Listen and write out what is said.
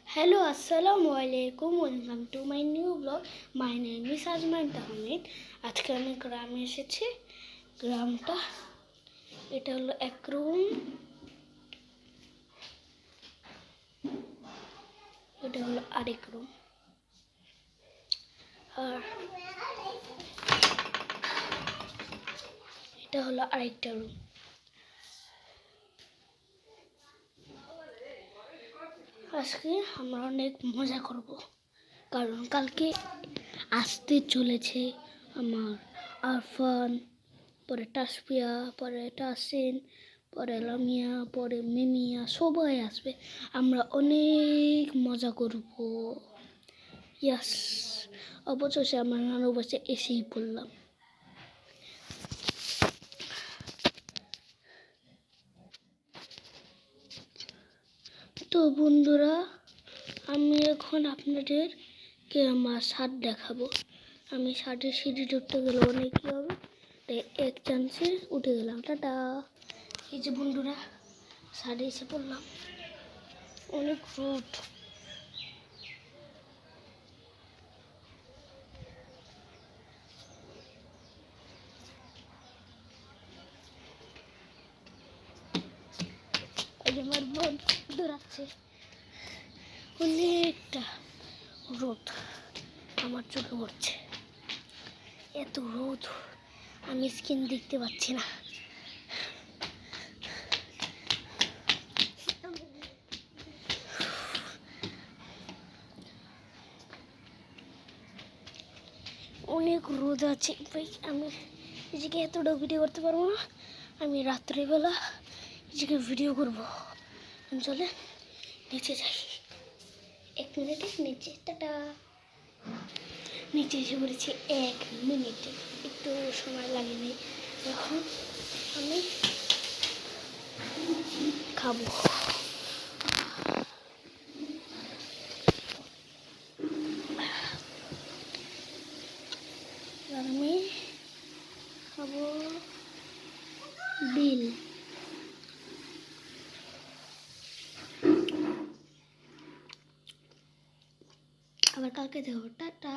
Hello, Assalamu alaikum. Welcome to my new vlog. My name is Ajman Tahmid. আজকে আমি গ্রামে এসেছি। গ্রামটা এটা হলো এক রুম, এটা হলো আরেক রুম, আর এটা হলো আরেকটা রুম। আজকে আমরা অনেক মজা করব, কারণ কালকে আসতে চলেছে আমার আরফান, পরে তাসফিয়া, পরে তাসিন, পরে লামিয়া, পরে মিমিয়া, সবাই আসবে। আমরা অনেক মজা করব। ইয়াস, অবশেষে আমার নানু বাসায় এসেই পড়লাম। তো বন্ধুরা, আমি এখন আপনাদেরকে আমার ছাদ দেখাবো। আমি ছাদের সিঁড়ি উঠতে গেলে অনেক কী হবে, তাই এক চান্সে উঠে গেলাম। টাটা। এই যে বন্ধুরা, ছাদে এসে পড়লাম। অনেক রোদ। আমার বোন দৌড়াচ্ছে। অনেকটা রোদ আমার চোখে পড়ছে। এত রোদ, আমি স্কিন দেখতে পাচ্ছি না। অনেক রোদ আছে ভাই। আমি নিজেকে এতটা ভিডিও করতে পারবো না। আমি রাত্রিবেলা নিজেকে ভিডিও করবো। চলে নিচে যাই, 1 মিনিটে নিচে। টাটা। নিচে এসে পড়েছি 1 মিনিটে, একটু সময় লাগেনি। এখন আমি খাবো। আমি খাবো বিল। আবার কালকে দেবো। টাটা।